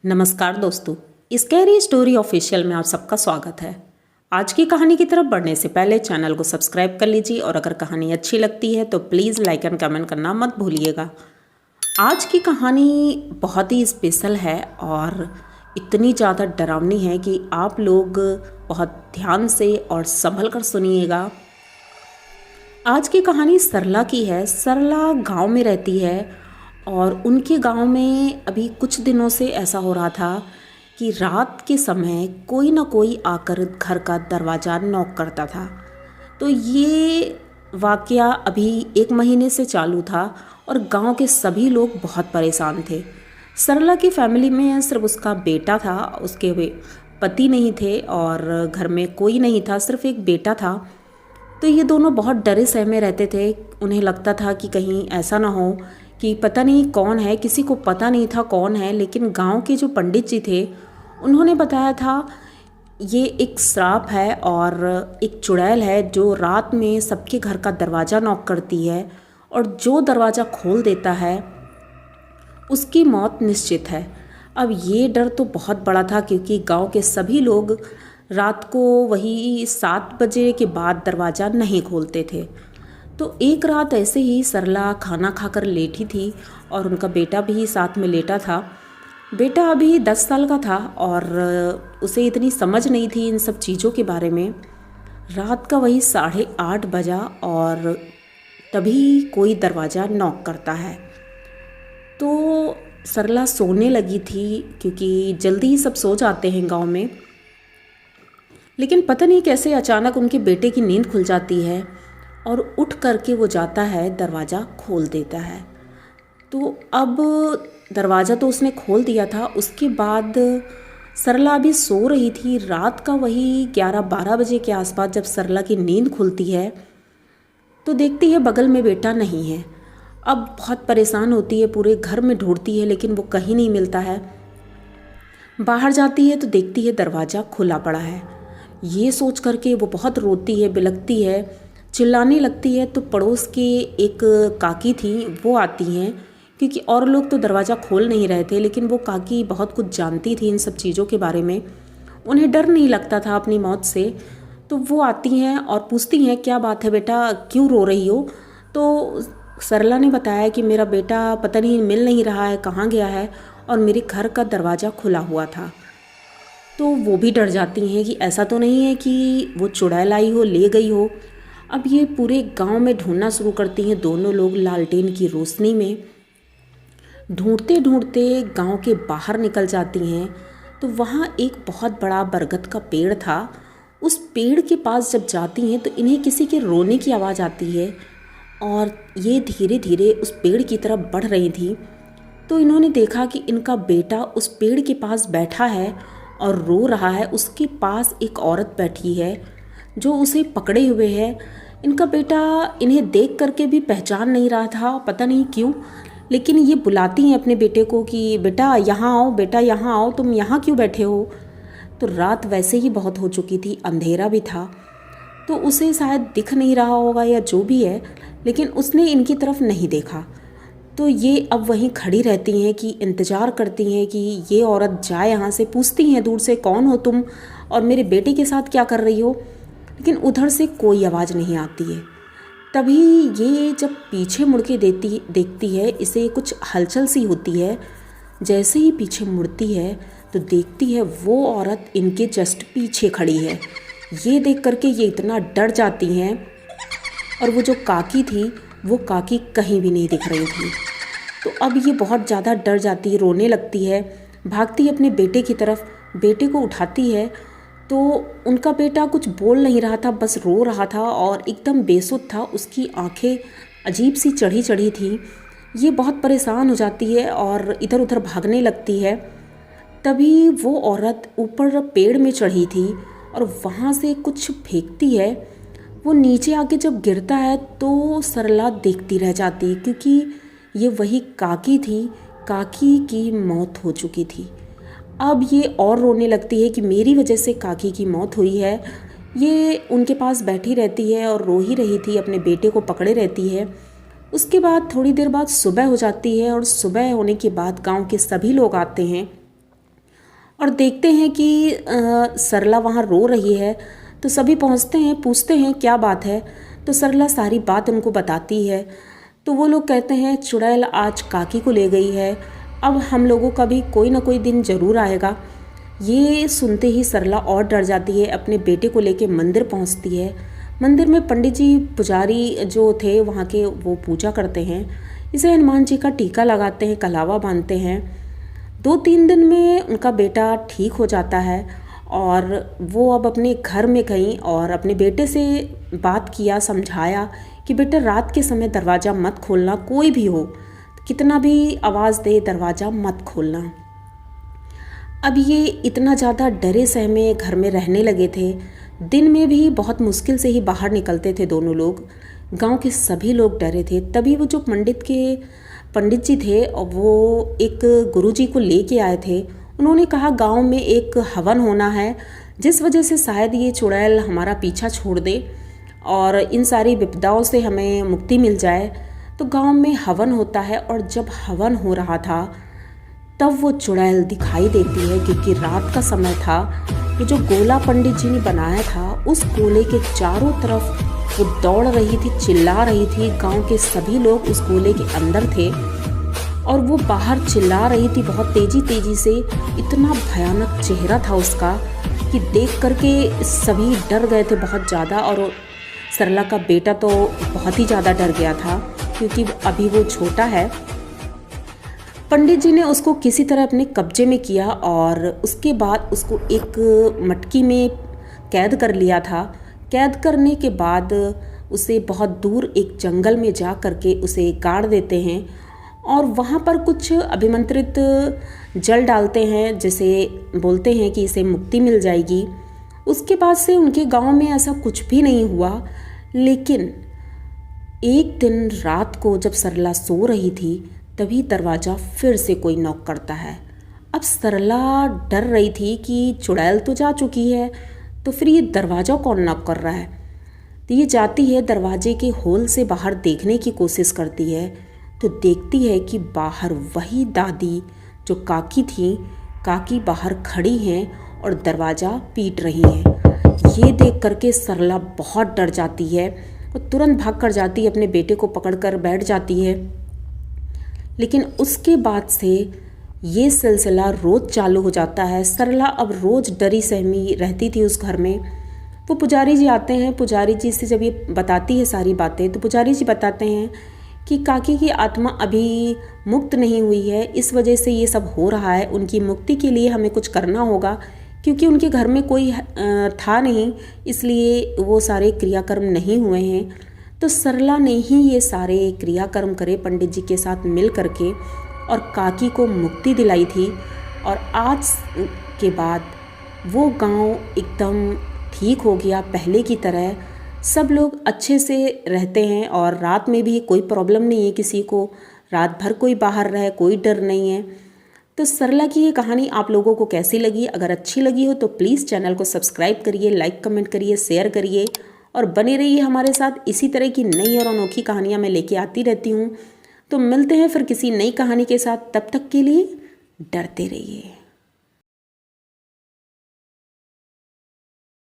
नमस्कार दोस्तों, scary story official में आप सबका स्वागत है। आज की कहानी की तरफ बढ़ने से पहले चैनल को सब्सक्राइब कर लीजिए और अगर कहानी अच्छी लगती है तो प्लीज़ लाइक एंड कमेंट करना मत भूलिएगा। आज की कहानी बहुत ही स्पेशल है और इतनी ज़्यादा डरावनी है कि आप लोग बहुत ध्यान से और संभल कर सुनिएगा। आज की कहानी सरला की है। सरला गांव में रहती है और उनके गांव में अभी कुछ दिनों से ऐसा हो रहा था कि रात के समय कोई ना कोई आकर घर का दरवाज़ा नॉक करता था। तो ये वाकया अभी 1 महीने से चालू था और गांव के सभी लोग बहुत परेशान थे। सरला की फैमिली में सिर्फ उसका बेटा था, उसके पति नहीं थे और घर में कोई नहीं था, सिर्फ एक बेटा था। तो ये दोनों बहुत डरे सहमे रहते थे। उन्हें लगता था कि कहीं ऐसा ना हो कि पता नहीं कौन है, किसी को पता नहीं था कौन है, लेकिन गांव के जो पंडित जी थे उन्होंने बताया था ये एक श्राप है और एक चुड़ैल है जो रात में सबके घर का दरवाज़ा नॉक करती है और जो दरवाज़ा खोल देता है उसकी मौत निश्चित है। अब ये डर तो बहुत बड़ा था क्योंकि गांव के सभी लोग रात को वही 7 बजे के बाद दरवाज़ा नहीं खोलते थे। तो एक रात ऐसे ही सरला खाना खाकर लेटी थी और उनका बेटा भी साथ में लेटा था। बेटा अभी 10 साल का था और उसे इतनी समझ नहीं थी इन सब चीज़ों के बारे में। रात का वही 8:30 बजा और तभी कोई दरवाज़ा नॉक करता है। तो सरला सोने लगी थी क्योंकि जल्दी ही सब सो जाते हैं गांव में, लेकिन पता नहीं कैसे अचानक उनके बेटे की नींद खुल जाती है और उठ करके वो जाता है, दरवाज़ा खोल देता है। तो अब दरवाज़ा तो उसने खोल दिया था, उसके बाद सरला अभी सो रही थी। रात का वही 11-12 बजे के आसपास जब सरला की नींद खुलती है तो देखती है बगल में बेटा नहीं है। अब बहुत परेशान होती है, पूरे घर में ढूंढती है लेकिन वो कहीं नहीं मिलता है। बाहर जाती है तो देखती है दरवाज़ा खुला पड़ा है। ये सोच करके वो बहुत रोती है, बिलखती है, चिल्लाने लगती है। तो पड़ोस के एक काकी थी, वो आती हैं क्योंकि और लोग तो दरवाज़ा खोल नहीं रहे थे, लेकिन वो काकी बहुत कुछ जानती थी इन सब चीज़ों के बारे में। उन्हें डर नहीं लगता था अपनी मौत से। तो वो आती हैं और पूछती हैं क्या बात है बेटा, क्यों रो रही हो। तो सरला ने बताया कि मेरा बेटा पता नहीं मिल नहीं रहा है, कहाँ गया है और मेरे घर का दरवाज़ा खुला हुआ था। तो वो भी डर जाती हैं कि ऐसा तो नहीं है कि वो चुड़ैल आई हो, ले गई हो। अब ये पूरे गांव में ढूंढना शुरू करती हैं दोनों लोग लालटेन की रोशनी में। ढूंढते ढूंढते गांव के बाहर निकल जाती हैं तो वहाँ एक बहुत बड़ा बरगद का पेड़ था। उस पेड़ के पास जब जाती हैं तो इन्हें किसी के रोने की आवाज़ आती है और ये धीरे धीरे उस पेड़ की तरफ बढ़ रही थी। तो इन्होंने देखा कि इनका बेटा उस पेड़ के पास बैठा है और रो रहा है। उसके पास एक औरत बैठी है जो उसे पकड़े हुए है। इनका बेटा इन्हें देख करके भी पहचान नहीं रहा था, पता नहीं क्यों, लेकिन ये बुलाती हैं अपने बेटे को कि बेटा यहाँ आओ, बेटा यहाँ आओ, तुम यहाँ क्यों बैठे हो। तो रात वैसे ही बहुत हो चुकी थी, अंधेरा भी था, तो उसे शायद दिख नहीं रहा होगा या जो भी है, लेकिन उसने इनकी तरफ नहीं देखा। तो ये अब वहीं खड़ी रहती हैं कि इंतज़ार करती हैं कि ये औरत जाए यहाँ से। पूछती हैं दूर से कौन हो तुम और मेरे बेटे के साथ क्या कर रही हो, लेकिन उधर से कोई आवाज़ नहीं आती है। तभी ये जब पीछे मुड़ के देखती है, इसे कुछ हलचल सी होती है। जैसे ही पीछे मुड़ती है तो देखती है वो औरत इनके जस्ट पीछे खड़ी है। ये देख करके ये इतना डर जाती हैं और वो जो काकी थी वो काकी कहीं भी नहीं दिख रही थी। तो अब ये बहुत ज़्यादा डर जाती है, रोने लगती है, भागती है अपने बेटे की तरफ, बेटे को उठाती है। तो उनका बेटा कुछ बोल नहीं रहा था, बस रो रहा था और एकदम बेसुध था। उसकी आंखें अजीब सी चढ़ी चढ़ी थी। ये बहुत परेशान हो जाती है और इधर उधर भागने लगती है। तभी वो औरत ऊपर पेड़ में चढ़ी थी और वहाँ से कुछ फेंकती है। वो नीचे आके जब गिरता है तो सरला देखती रह जाती है क्योंकि ये वही काकी थी। काकी की मौत हो चुकी थी। अब ये और रोने लगती है कि मेरी वजह से काकी की मौत हुई है। ये उनके पास बैठी रहती है और रो ही रही थी, अपने बेटे को पकड़े रहती है। उसके बाद थोड़ी देर बाद सुबह हो जाती है और सुबह होने के बाद गांव के सभी लोग आते हैं और देखते हैं कि सरला वहाँ रो रही है। तो सभी पहुँचते हैं, पूछते हैं क्या बात है। तो सरला सारी बात उनको बताती है। तो वो लोग कहते हैं चुड़ैल आज काकी को ले गई है, अब हम लोगों का भी कोई ना कोई दिन ज़रूर आएगा। ये सुनते ही सरला और डर जाती है, अपने बेटे को लेके मंदिर पहुंचती है। मंदिर में पंडित जी पुजारी जो थे वहाँ के, वो पूजा करते हैं। इसे हनुमान जी का टीका लगाते हैं, कलावा बांधते हैं। 2-3 दिन में उनका बेटा ठीक हो जाता है और वो अब अपने घर में गई और अपने बेटे से बात किया, समझाया कि बेटा रात के समय दरवाज़ा मत खोलना, कोई भी हो, कितना भी आवाज़ दे दरवाज़ा मत खोलना। अब ये इतना ज़्यादा डरे सहमे घर में रहने लगे थे। दिन में भी बहुत मुश्किल से ही बाहर निकलते थे दोनों लोग। गांव के सभी लोग डरे थे। तभी वो जो पंडित जी थे और वो एक गुरुजी को लेके आए थे। उन्होंने कहा गांव में एक हवन होना है, जिस वजह से शायद ये चुड़ैल हमारा पीछा छोड़ दे और इन सारी विपदाओं से हमें मुक्ति मिल जाए। तो गांव में हवन होता है और जब हवन हो रहा था तब वो चुड़ैल दिखाई देती है, क्योंकि रात का समय था। वो जो गोला पंडित जी ने बनाया था, उस गोले के चारों तरफ वो दौड़ रही थी, चिल्ला रही थी। गांव के सभी लोग उस गोले के अंदर थे और वो बाहर चिल्ला रही थी बहुत तेजी से। इतना भयानक चेहरा था उसका कि देख करके सभी डर गए थे बहुत ज़्यादा। और सरला का बेटा तो बहुत ही ज़्यादा डर गया था, क्योंकि अभी वो छोटा है। पंडित जी ने उसको किसी तरह अपने कब्जे में किया और उसके बाद उसको एक मटकी में कैद कर लिया था। कैद करने के बाद उसे बहुत दूर एक जंगल में जा करके उसे गाड़ देते हैं और वहाँ पर कुछ अभिमंत्रित जल डालते हैं, जिसे बोलते हैं कि इसे मुक्ति मिल जाएगी। उसके बाद से उनके गांव में ऐसा कुछ भी नहीं हुआ। लेकिन एक दिन रात को जब सरला सो रही थी, तभी दरवाज़ा फिर से कोई नॉक करता है। अब सरला डर रही थी कि चुड़ैल तो जा चुकी है, तो फिर ये दरवाज़ा कौन नॉक कर रहा है। तो ये जाती है दरवाजे के होल से बाहर देखने की कोशिश करती है। तो देखती है कि बाहर वही दादी जो काकी थी, काकी बाहर खड़ी हैं और दरवाज़ा पीट रही हैं। ये देख करके सरला बहुत डर जाती है और तुरंत भाग कर जाती है, अपने बेटे को पकड़कर बैठ जाती है। लेकिन उसके बाद से ये सिलसिला रोज़ चालू हो जाता है। सरला अब रोज़ डरी सहमी रहती थी उस घर में। वो पुजारी जी आते हैं, पुजारी जी से जब ये बताती है सारी बातें, तो पुजारी जी बताते हैं कि काकी की आत्मा अभी मुक्त नहीं हुई है, इस वजह से ये सब हो रहा है। उनकी मुक्ति के लिए हमें कुछ करना होगा, क्योंकि उनके घर में कोई था नहीं, इसलिए वो सारे क्रियाकर्म नहीं हुए हैं। तो सरला ने ही ये सारे क्रियाकर्म करे पंडित जी के साथ मिल करके और काकी को मुक्ति दिलाई थी। और आज के बाद वो गांव एकदम ठीक हो गया, पहले की तरह सब लोग अच्छे से रहते हैं और रात में भी कोई प्रॉब्लम नहीं है किसी को। रात भर कोई बाहर रहे, कोई डर नहीं है। तो सरला की ये कहानी आप लोगों को कैसी लगी? अगर अच्छी लगी हो तो प्लीज़ चैनल को सब्सक्राइब करिए, लाइक कमेंट करिए, शेयर करिए और बने रहिए हमारे साथ। इसी तरह की नई और अनोखी कहानियाँ मैं लेके आती रहती हूँ। तो मिलते हैं फिर किसी नई कहानी के साथ, तब तक के लिए डरते रहिए।